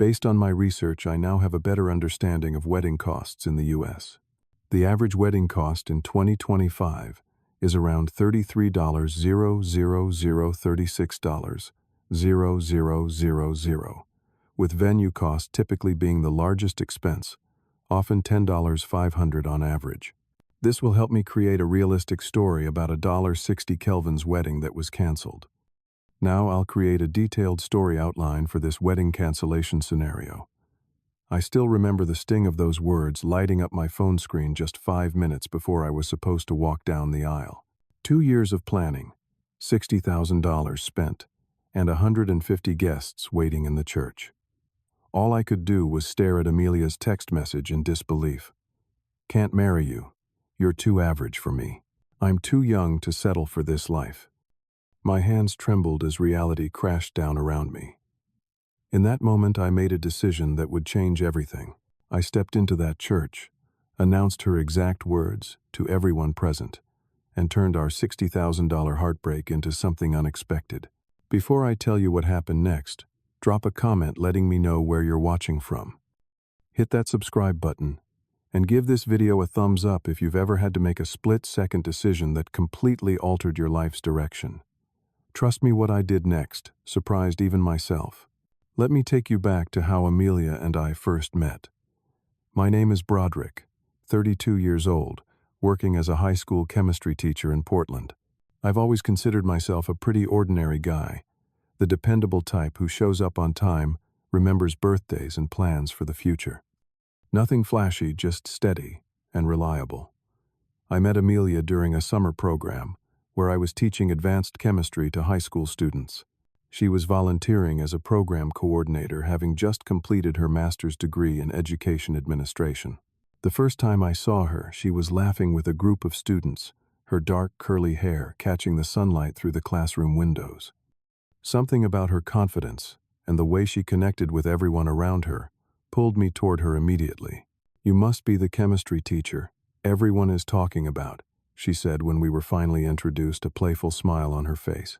Based on my research, I now have a better understanding of wedding costs in the U.S. The average wedding cost in 2025 is around $33,036, with venue costs typically being the largest expense, often $10,500 on average. This will help me create a realistic story about a $60 Kelvin's wedding that was canceled. Now I'll create a detailed story outline for this wedding cancellation scenario. I still remember the sting of those words lighting up my phone screen just 5 minutes before I was supposed to walk down the aisle. 2 years of planning, $60,000 spent, and 150 guests waiting in the church. All I could do was stare at Amelia's text message in disbelief. "Can't marry you. You're too average for me. I'm too young to settle for this life." My hands trembled as reality crashed down around me. In that moment, I made a decision that would change everything. I stepped into that church, announced her exact words to everyone present, and turned our $60,000 heartbreak into something unexpected. Before I tell you what happened next, drop a comment letting me know where you're watching from. Hit that subscribe button, and give this video a thumbs up if you've ever had to make a split-second decision that completely altered your life's direction. Trust me, what I did next surprised even myself. Let me take you back to how Amelia and I first met. My name is Broderick, 32 years old, working as a high school chemistry teacher in Portland. I've always considered myself a pretty ordinary guy, the dependable type who shows up on time, remembers birthdays, and plans for the future. Nothing flashy, just steady and reliable. I met Amelia during a summer program where I was teaching advanced chemistry to high school students. She was volunteering as a program coordinator, having just completed her master's degree in education administration. The first time I saw her, she was laughing with a group of students, her dark curly hair catching the sunlight through the classroom windows. Something about her confidence and the way she connected with everyone around her pulled me toward her immediately. "You must be the chemistry teacher everyone is talking about," she said when we were finally introduced, a playful smile on her face.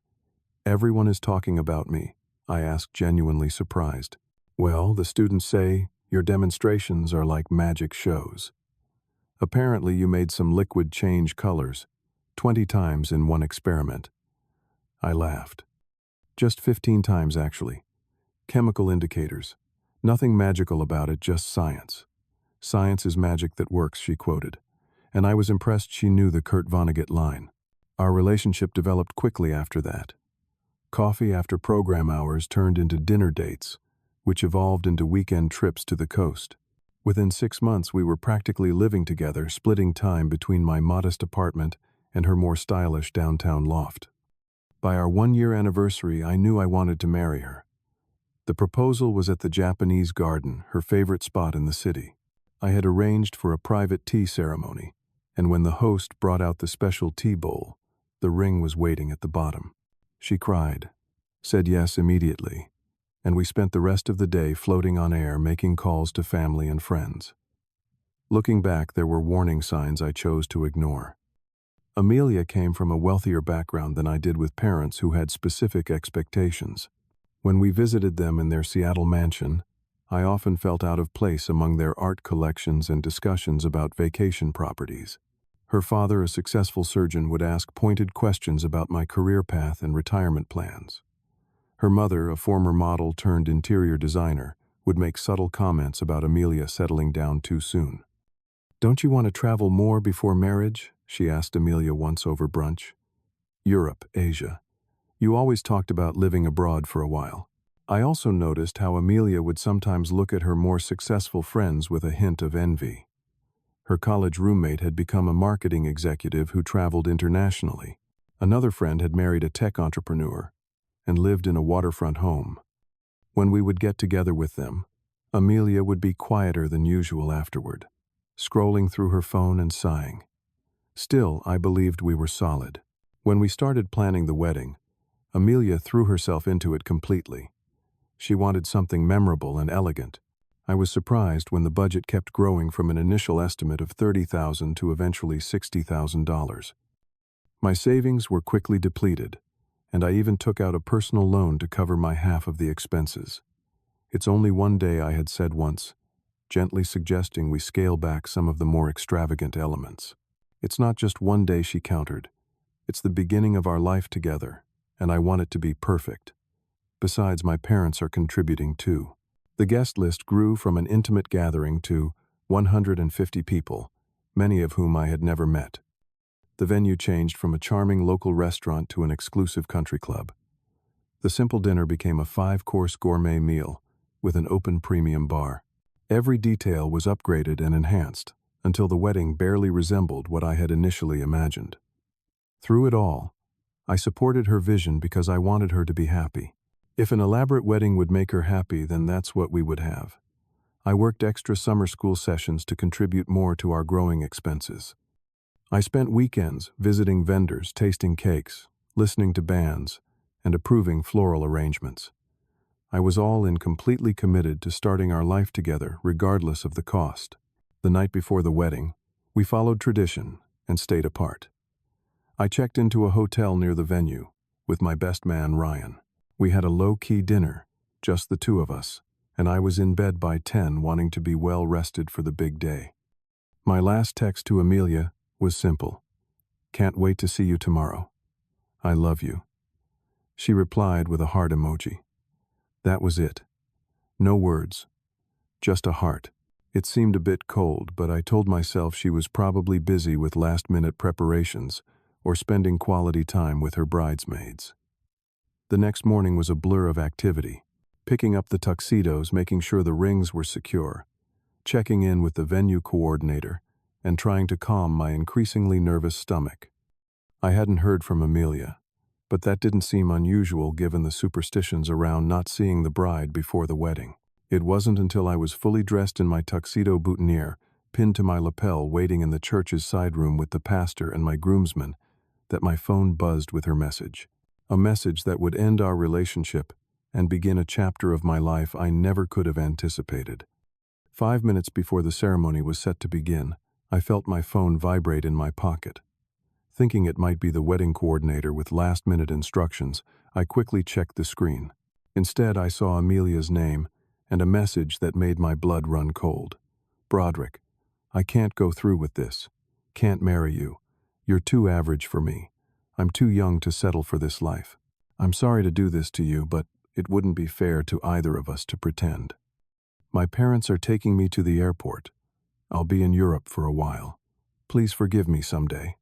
"Everyone is talking about me," I asked, genuinely surprised. "Well, the students say your demonstrations are like magic shows. Apparently you made some liquid change colors 20 times in one experiment." I laughed. "Just 15 times, actually. Chemical indicators. Nothing magical about it, just science. Science is magic that works," she quoted. And I was impressed she knew the Kurt Vonnegut line. Our relationship developed quickly after that. Coffee after program hours turned into dinner dates, which evolved into weekend trips to the coast. Within 6 months, we were practically living together, splitting time between my modest apartment and her more stylish downtown loft. By our 1-year anniversary, I knew I wanted to marry her. The proposal was at the Japanese Garden, her favorite spot in the city. I had arranged for a private tea ceremony, and when the host brought out the special tea bowl, the ring was waiting at the bottom. She cried, said yes immediately, and we spent the rest of the day floating on air, making calls to family and friends. Looking back, there were warning signs I chose to ignore. Amelia came from a wealthier background than I did, with parents who had specific expectations. When we visited them in their Seattle mansion, I often felt out of place among their art collections and discussions about vacation properties. Her father, a successful surgeon, would ask pointed questions about my career path and retirement plans. Her mother, a former model turned interior designer, would make subtle comments about Amelia settling down too soon. "Don't you want to travel more before marriage?" she asked Amelia once over brunch. "Europe, Asia. You always talked about living abroad for a while." I also noticed how Amelia would sometimes look at her more successful friends with a hint of envy. Her college roommate had become a marketing executive who traveled internationally. Another friend had married a tech entrepreneur and lived in a waterfront home. When we would get together with them, Amelia would be quieter than usual afterward, scrolling through her phone and sighing. Still, I believed we were solid. When we started planning the wedding, Amelia threw herself into it completely. She wanted something memorable and elegant. I was surprised when the budget kept growing from an initial estimate of $30,000 to eventually $60,000. My savings were quickly depleted, and I even took out a personal loan to cover my half of the expenses. It's only one day, I had said once, gently suggesting we scale back some of the more extravagant elements. It's not just one day, she countered. It's the beginning of our life together, and I want it to be perfect. Besides, my parents are contributing too. The guest list grew from an intimate gathering to 150 people, many of whom I had never met. The venue changed from a charming local restaurant to an exclusive country club. The simple dinner became a 5-course gourmet meal with an open premium bar. Every detail was upgraded and enhanced until the wedding barely resembled what I had initially imagined. Through it all, I supported her vision because I wanted her to be happy. If an elaborate wedding would make her happy, then that's what we would have. I worked extra summer school sessions to contribute more to our growing expenses. I spent weekends visiting vendors, tasting cakes, listening to bands, and approving floral arrangements. I was all in, completely committed to starting our life together regardless of the cost. The night before the wedding, we followed tradition and stayed apart. I checked into a hotel near the venue with my best man, Ryan. We had a low-key dinner, just the two of us, and I was in bed by 10, wanting to be well rested for the big day. My last text to Amelia was simple. Can't wait to see you tomorrow. I love you. She replied with a heart emoji. That was it. No words, just a heart. It seemed a bit cold, but I told myself she was probably busy with last-minute preparations or spending quality time with her bridesmaids. The next morning was a blur of activity, picking up the tuxedos, making sure the rings were secure, checking in with the venue coordinator, and trying to calm my increasingly nervous stomach. I hadn't heard from Amelia, but that didn't seem unusual given the superstitions around not seeing the bride before the wedding. It wasn't until I was fully dressed in my tuxedo boutonniere, pinned to my lapel, waiting in the church's side room with the pastor and my groomsmen, that my phone buzzed with her message. A message that would end our relationship and begin a chapter of my life I never could have anticipated. 5 minutes before the ceremony was set to begin, I felt my phone vibrate in my pocket. Thinking it might be the wedding coordinator with last-minute instructions, I quickly checked the screen. Instead, I saw Amelia's name and a message that made my blood run cold. Broderick, I can't go through with this. Can't marry you. You're too average for me. I'm too young to settle for this life. I'm sorry to do this to you, but it wouldn't be fair to either of us to pretend. My parents are taking me to the airport. I'll be in Europe for a while. Please forgive me someday.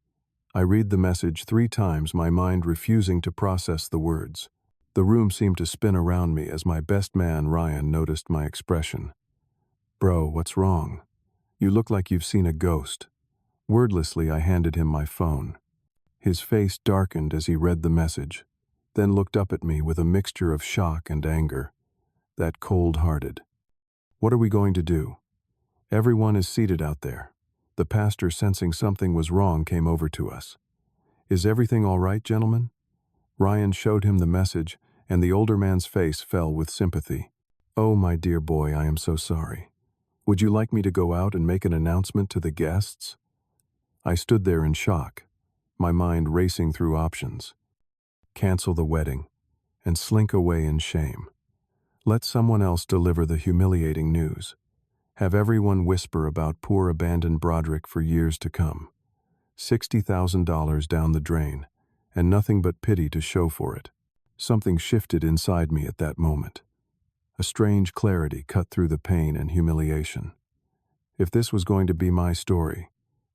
I read the message 3 times, my mind refusing to process the words. The room seemed to spin around me as my best man, Ryan, noticed my expression. Bro, what's wrong? You look like you've seen a ghost. Wordlessly, I handed him my phone. His face darkened as he read the message, then looked up at me with a mixture of shock and anger. That cold-hearted. What are we going to do? Everyone is seated out there. The pastor, sensing something was wrong, came over to us. Is everything all right, gentlemen? Ryan showed him the message, and the older man's face fell with sympathy. Oh, my dear boy, I am so sorry. Would you like me to go out and make an announcement to the guests? I stood there in shock, my mind racing through options. Cancel the wedding and slink away in shame. Let someone else deliver the humiliating news. Have everyone whisper about poor abandoned Broderick for years to come. $60,000 down the drain, and nothing but pity to show for it. Something shifted inside me at that moment. A strange clarity cut through the pain and humiliation. If this was going to be my story,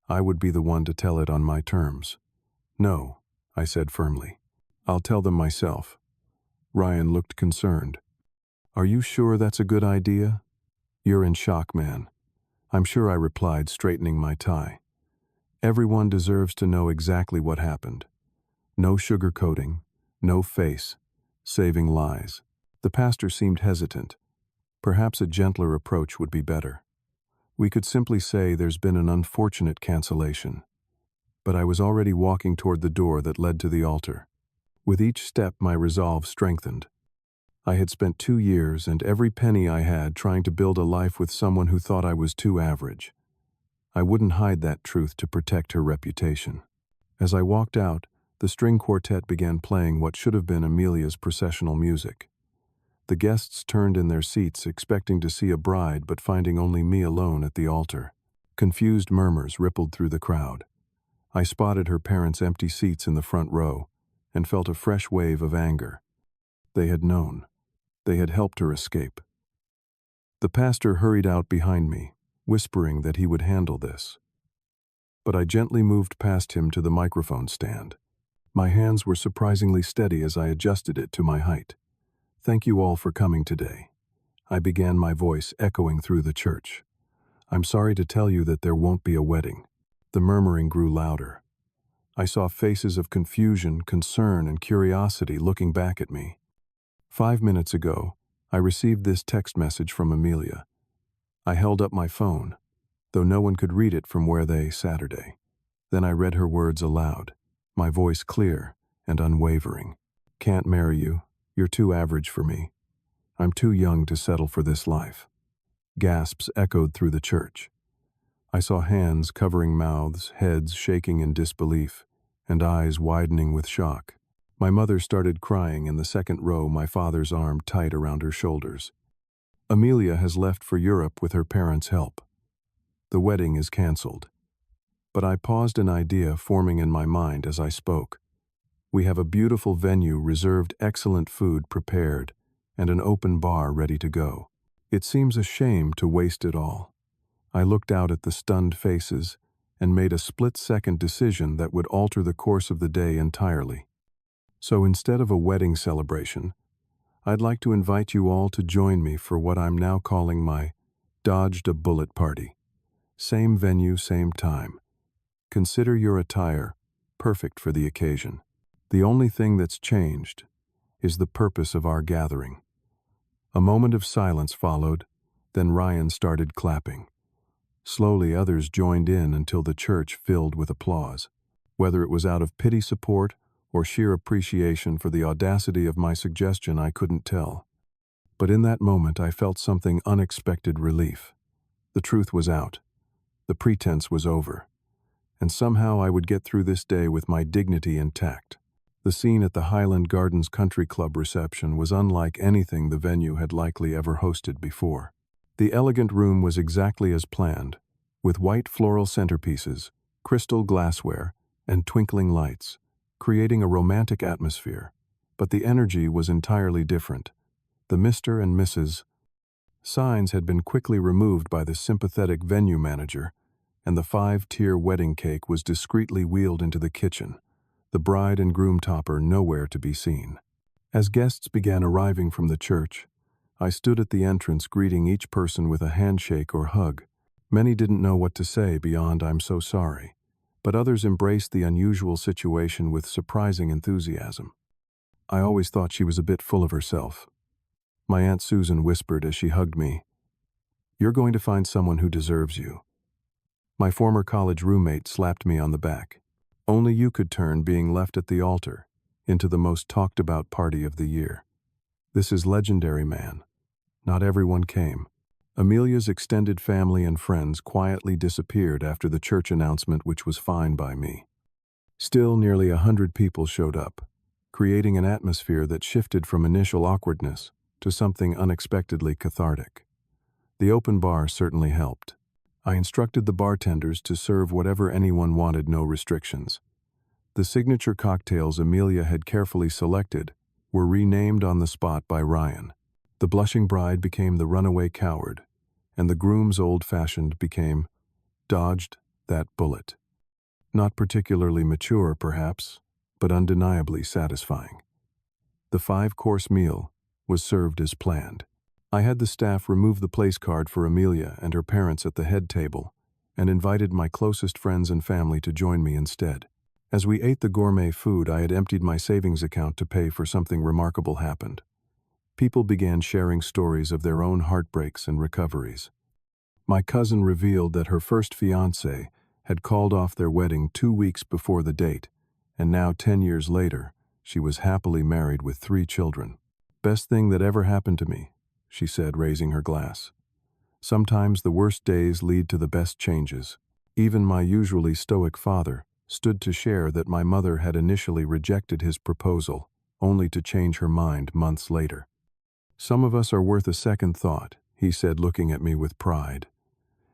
I would be the one to tell it on my terms. No, I said firmly. I'll tell them myself. Ryan looked concerned. Are you sure that's a good idea? You're in shock, man. I'm sure, I replied, straightening my tie. Everyone deserves to know exactly what happened. No sugarcoating, no face, saving lies. The pastor seemed hesitant. Perhaps a gentler approach would be better. We could simply say there's been an unfortunate cancellation. But I was already walking toward the door that led to the altar. With each step, my resolve strengthened. I had spent 2 years and every penny I had trying to build a life with someone who thought I was too average. I wouldn't hide that truth to protect her reputation. As I walked out, the string quartet began playing what should have been Amelia's processional music. The guests turned in their seats, expecting to see a bride but finding only me alone at the altar. Confused murmurs rippled through the crowd. I spotted her parents' empty seats in the front row and felt a fresh wave of anger. They had known. They had helped her escape. The pastor hurried out behind me, whispering that he would handle this. But I gently moved past him to the microphone stand. My hands were surprisingly steady as I adjusted it to my height. "Thank you all for coming today." I began, my voice echoing through the church. "I'm sorry to tell you that there won't be a wedding." The murmuring grew louder. I saw faces of confusion, concern, and curiosity looking back at me. 5 minutes ago, I received this text message from Amelia. I held up my phone, though no one could read it from where they Saturday. Then I read her words aloud, my voice clear and unwavering. "Can't marry you. You're too average for me. I'm too young to settle for this life." Gasps echoed through the church. I saw hands covering mouths, heads shaking in disbelief, and eyes widening with shock. My mother started crying in the second row, my father's arm tight around her shoulders. "Amelia has left for Europe with her parents' help. The wedding is canceled." But I paused, an idea forming in my mind as I spoke. "We have a beautiful venue reserved, excellent food prepared, and an open bar ready to go. It seems a shame to waste it all." I looked out at the stunned faces and made a split-second decision that would alter the course of the day entirely. "So instead of a wedding celebration, I'd like to invite you all to join me for what I'm now calling my Dodged a Bullet party. Same venue, same time. Consider your attire perfect for the occasion. The only thing that's changed is the purpose of our gathering." A moment of silence followed, then Ryan started clapping. Slowly others joined in until the church filled with applause. Whether it was out of pity support or sheer appreciation for the audacity of my suggestion, I couldn't tell. But in that moment I felt something unexpected: relief. The truth was out. The pretense was over. And somehow I would get through this day with my dignity intact. The scene at the Highland Gardens Country Club reception was unlike anything the venue had likely ever hosted before. The elegant room was exactly as planned, with white floral centerpieces, crystal glassware, and twinkling lights, creating a romantic atmosphere. But the energy was entirely different. The Mr. and Mrs. signs had been quickly removed by the sympathetic venue manager, and the 5-tier wedding cake was discreetly wheeled into the kitchen, the bride and groom topper nowhere to be seen. As guests began arriving from the church, I stood at the entrance greeting each person with a handshake or hug. Many didn't know what to say beyond "I'm so sorry," but others embraced the unusual situation with surprising enthusiasm. I always thought she was a bit full of herself. My Aunt Susan whispered as she hugged me, "You're going to find someone who deserves you." My former college roommate slapped me on the back. "Only you could turn being left at the altar into the most talked about party of the year. This is legendary, man. Not everyone came." Amelia's extended family and friends quietly disappeared after the church announcement, which was fine by me. Still, nearly 100 people showed up, creating an atmosphere that shifted from initial awkwardness to something unexpectedly cathartic. The open bar certainly helped. I instructed the bartenders to serve whatever anyone wanted, no restrictions. The signature cocktails Amelia had carefully selected were renamed on the spot by Ryan. The blushing bride became the runaway coward, and the groom's old-fashioned became Dodged that bullet. Not particularly mature, perhaps, but undeniably satisfying. The 5-course meal was served as planned. I had the staff remove the place card for Amelia and her parents at the head table, and invited my closest friends and family to join me instead. As we ate the gourmet food, I had emptied my savings account to pay for something remarkable happened. People began sharing stories of their own heartbreaks and recoveries. My cousin revealed that her first fiancé had called off their wedding 2 weeks before the date, and now 10 years later, she was happily married with 3 children. "Best thing that ever happened to me," she said, raising her glass. "Sometimes the worst days lead to the best changes." Even my usually stoic father stood to share that my mother had initially rejected his proposal, only to change her mind months later. "Some of us are worth a second thought," he said, looking at me with pride.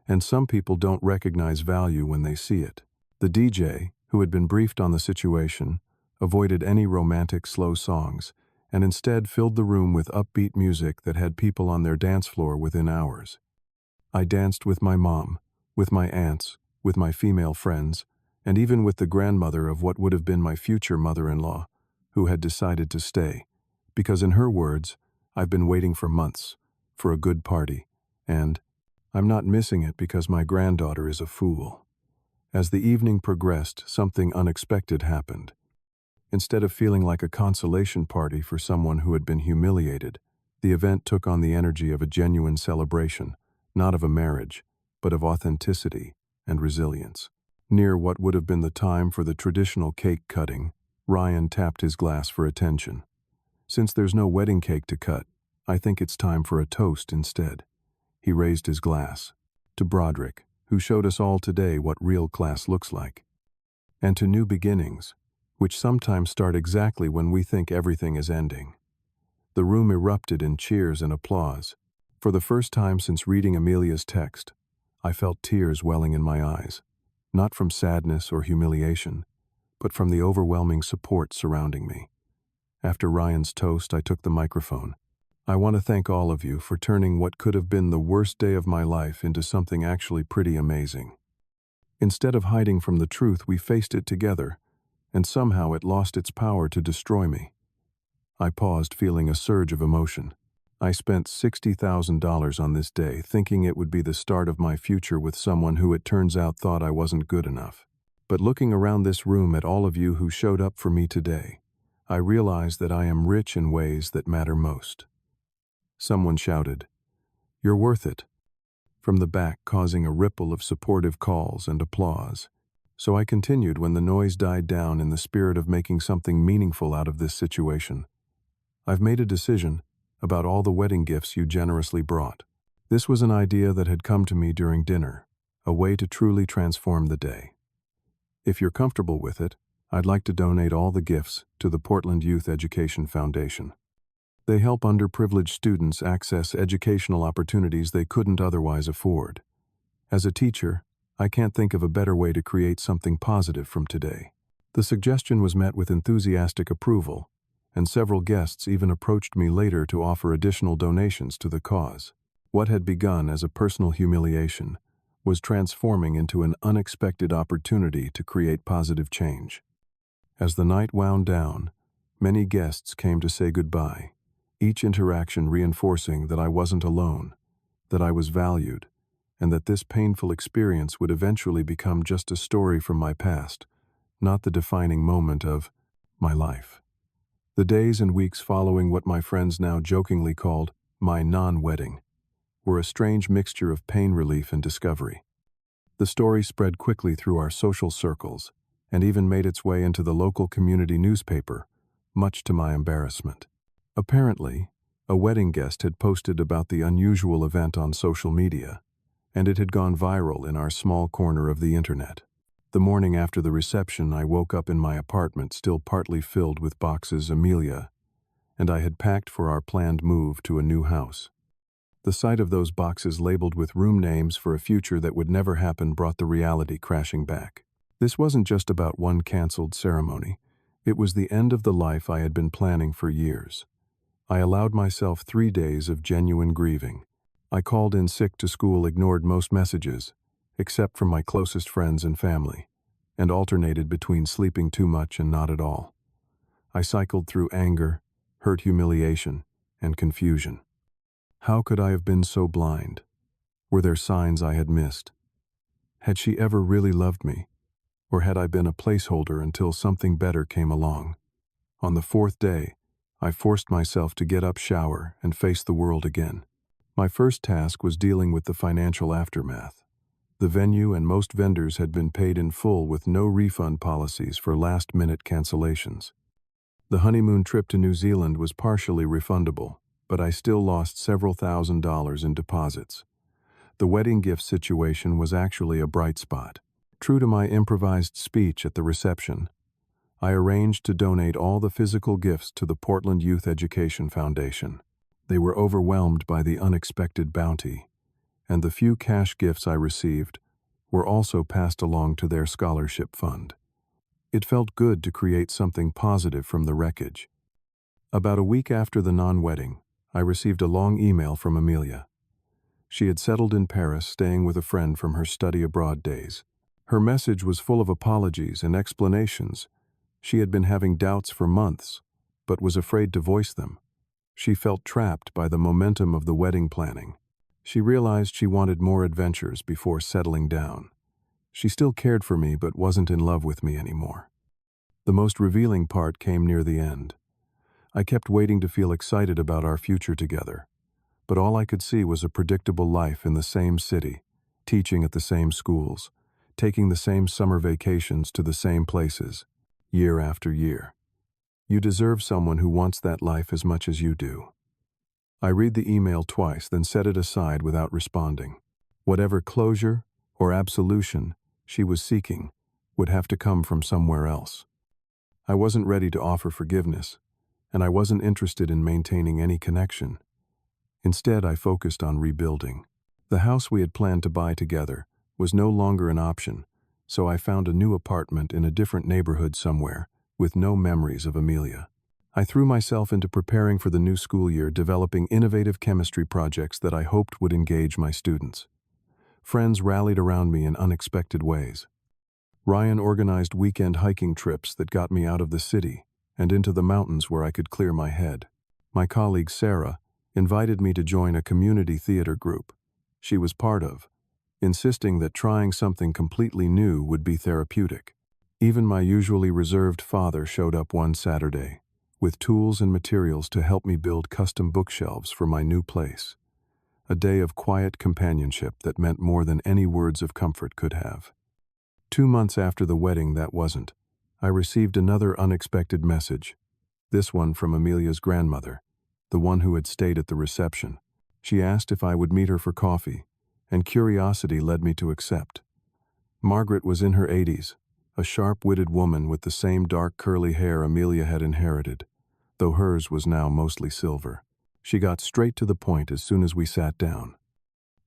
"And some people don't recognize value when they see it." The DJ, who had been briefed on the situation, avoided any romantic slow songs and instead filled the room with upbeat music that had people on their dance floor within hours. I danced with my mom, with my aunts, with my female friends, and even with the grandmother of what would have been my future mother-in-law, who had decided to stay, because in her words, "I've been waiting for months, for a good party, and I'm not missing it because my granddaughter is a fool." As the evening progressed, something unexpected happened. Instead of feeling like a consolation party for someone who had been humiliated, the event took on the energy of a genuine celebration, not of a marriage, but of authenticity and resilience. Near what would have been the time for the traditional cake cutting, Ryan tapped his glass for attention. "Since there's no wedding cake to cut, I think it's time for a toast instead." He raised his glass. "To Broderick, who showed us all today what real class looks like. And to new beginnings, which sometimes start exactly when we think everything is ending." The room erupted in cheers and applause. For the first time since reading Amelia's text, I felt tears welling in my eyes, not from sadness or humiliation, but from the overwhelming support surrounding me. After Ryan's toast, I took the microphone. "I want to thank all of you for turning what could have been the worst day of my life into something actually pretty amazing. Instead of hiding from the truth, we faced it together, and somehow it lost its power to destroy me." I paused, feeling a surge of emotion. I spent $60,000 on this day, thinking it would be the start of my future with someone who it turns out thought I wasn't good enough. But looking around this room at all of you who showed up for me today, I realized that I am rich in ways that matter most. Someone shouted, "You're worth it," from the back, causing a ripple of supportive calls and applause. So I continued when the noise died down in the spirit of making something meaningful out of this situation. "I've made a decision about all the wedding gifts you generously brought." This was an idea that had come to me during dinner, a way to truly transform the day. "If you're comfortable with it, I'd like to donate all the gifts to the Portland Youth Education Foundation. They help underprivileged students access educational opportunities they couldn't otherwise afford. As a teacher, I can't think of a better way to create something positive from today." The suggestion was met with enthusiastic approval, and several guests even approached me later to offer additional donations to the cause. What had begun as a personal humiliation was transforming into an unexpected opportunity to create positive change. As the night wound down, many guests came to say goodbye, each interaction reinforcing that I wasn't alone, that I was valued, and that this painful experience would eventually become just a story from my past, not the defining moment of my life. The days and weeks following what my friends now jokingly called my non-wedding were a strange mixture of pain relief and discovery. The story spread quickly through our social circles and even made its way into the local community newspaper, much to my embarrassment. Apparently, a wedding guest had posted about the unusual event on social media, and it had gone viral in our small corner of the internet. The morning after the reception, I woke up in my apartment still partly filled with boxes Amelia and I had packed for our planned move to a new house. The sight of those boxes labeled with room names for a future that would never happen brought the reality crashing back. This wasn't just about one canceled ceremony. It was the end of the life I had been planning for years. I allowed myself 3 days of genuine grieving. I called in sick to school, ignored most messages, except from my closest friends and family, and alternated between sleeping too much and not at all. I cycled through anger, hurt, humiliation, and confusion. How could I have been so blind? Were there signs I had missed? Had she ever really loved me? Or had I been a placeholder until something better came along? On the 4th day, I forced myself to get up, shower, and face the world again. My first task was dealing with the financial aftermath. The venue and most vendors had been paid in full with no refund policies for last-minute cancellations. The honeymoon trip to New Zealand was partially refundable, but I still lost several $1,000s in deposits. The wedding gift situation was actually a bright spot. True to my improvised speech at the reception, I arranged to donate all the physical gifts to the Portland Youth Education Foundation. They were overwhelmed by the unexpected bounty, and the few cash gifts I received were also passed along to their scholarship fund. It felt good to create something positive from the wreckage. About a week after the non-wedding, I received a long email from Amelia. She had settled in Paris, staying with a friend from her study abroad days. Her message was full of apologies and explanations. She had been having doubts for months, but was afraid to voice them. She felt trapped by the momentum of the wedding planning. She realized she wanted more adventures before settling down. She still cared for me but wasn't in love with me anymore. The most revealing part came near the end. I kept waiting to feel excited about our future together, but all I could see was a predictable life in the same city, teaching at the same schools, taking the same summer vacations to the same places, year after year. You deserve someone who wants that life as much as you do. I read the email twice, then set it aside without responding. Whatever closure or absolution she was seeking would have to come from somewhere else. I wasn't ready to offer forgiveness, and I wasn't interested in maintaining any connection. Instead, I focused on rebuilding. The house we had planned to buy together was no longer an option, so I found a new apartment in a different neighborhood somewhere, with no memories of Amelia. I threw myself into preparing for the new school year, developing innovative chemistry projects that I hoped would engage my students. Friends rallied around me in unexpected ways. Ryan organized weekend hiking trips that got me out of the city and into the mountains where I could clear my head. My colleague Sarah invited me to join a community theater group she was part of, insisting that trying something completely new would be therapeutic. Even my usually reserved father showed up one Saturday, with tools and materials to help me build custom bookshelves for my new place. A day of quiet companionship that meant more than any words of comfort could have. 2 months after the wedding, I received another unexpected message, this one from Amelia's grandmother, the one who had stayed at the reception. She asked if I would meet her for coffee, and curiosity led me to accept. Margaret was in her 80s, a sharp-witted woman with the same dark curly hair Amelia had inherited, though hers was now mostly silver. She got straight to the point as soon as we sat down.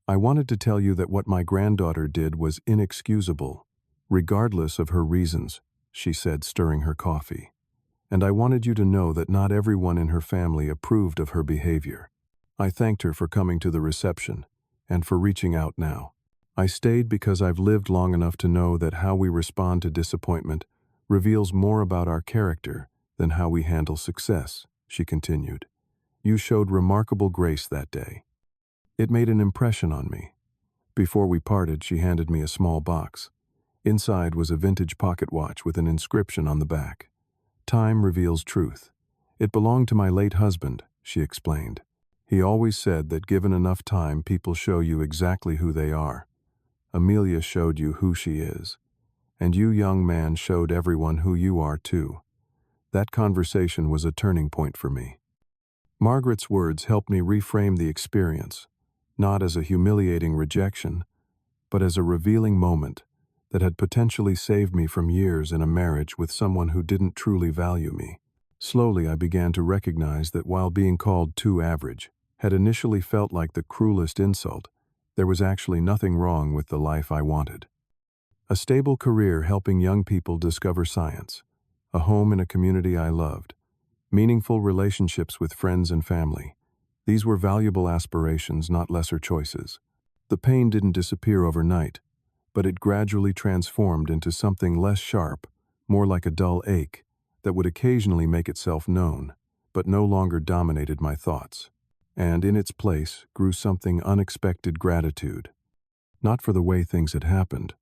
"I wanted to tell you that what my granddaughter did was inexcusable, regardless of her reasons," she said, stirring her coffee. "And I wanted you to know that not everyone in her family approved of her behavior." I thanked her for coming to the reception and for reaching out now. "I stayed because I've lived long enough to know that how we respond to disappointment reveals more about our character than how we handle success," she continued. "You showed remarkable grace that day." It made an impression on me. Before we parted, she handed me a small box. Inside was a vintage pocket watch with an inscription on the back. "Time reveals truth. It belonged to my late husband," she explained. "He always said that given enough time, people show you exactly who they are. Amelia showed you who she is. And you, young man, showed everyone who you are too." That conversation was a turning point for me. Margaret's words helped me reframe the experience, not as a humiliating rejection, but as a revealing moment that had potentially saved me from years in a marriage with someone who didn't truly value me. Slowly, I began to recognize that while being called too average had initially felt like the cruelest insult, there was actually nothing wrong with the life I wanted. A stable career helping young people discover science, a home in a community I loved, meaningful relationships with friends and family. These were valuable aspirations, not lesser choices. The pain didn't disappear overnight, but it gradually transformed into something less sharp, more like a dull ache that would occasionally make itself known, but no longer dominated my thoughts. And in its place grew something unexpected: gratitude. Not for the way things had happened,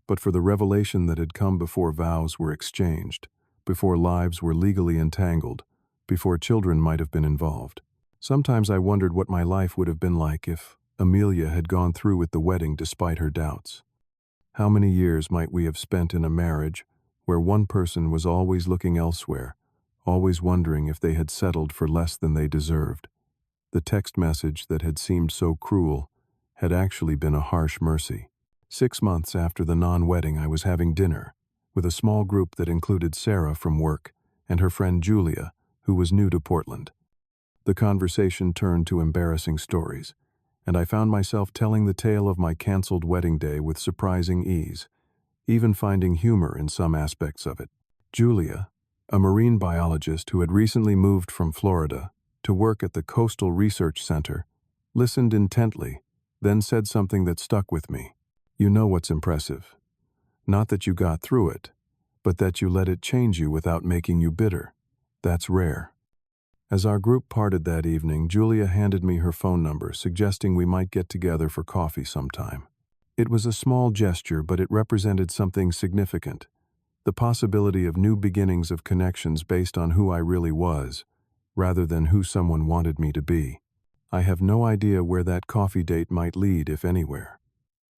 but for the revelation that had come before vows were exchanged, before lives were legally entangled, before children might have been involved. Sometimes I wondered what my life would have been like if Amelia had gone through with the wedding despite her doubts. How many years might we have spent in a marriage where one person was always looking elsewhere, always wondering if they had settled for less than they deserved? The text message that had seemed so cruel had actually been a harsh mercy. 6 months after the non-wedding, I was having dinner with a small group that included Sarah from work and her friend Julia, who was new to Portland. The conversation turned to embarrassing stories, and I found myself telling the tale of my canceled wedding day with surprising ease, even finding humor in some aspects of it. Julia, a marine biologist who had recently moved from Florida to work at the Coastal Research Center, listened intently, then said something that stuck with me. "You know what's impressive? Not that you got through it, but that you let it change you without making you bitter. That's rare." As our group parted that evening, Julia handed me her phone number, suggesting we might get together for coffee sometime. It was a small gesture, but it represented something significant: the possibility of new beginnings of connections based on who I really was, rather than who someone wanted me to be. I have no idea where that coffee date might lead, if anywhere.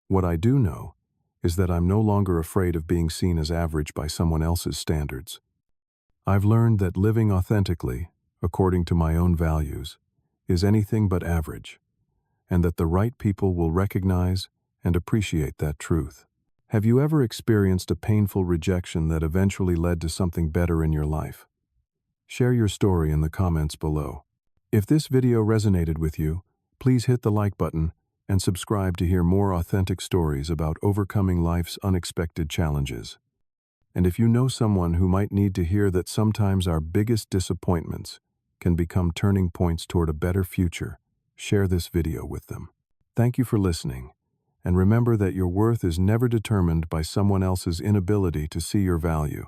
What I do know is that I'm no longer afraid of being seen as average by someone else's standards. I've learned that living authentically, according to my own values, is anything but average, and that the right people will recognize and appreciate that truth. Have you ever experienced a painful rejection that eventually led to something better in your life? Share your story in the comments below. If this video resonated with you, please hit the like button and subscribe to hear more authentic stories about overcoming life's unexpected challenges. And if you know someone who might need to hear that sometimes our biggest disappointments can become turning points toward a better future, share this video with them. Thank you for listening, and remember that your worth is never determined by someone else's inability to see your value.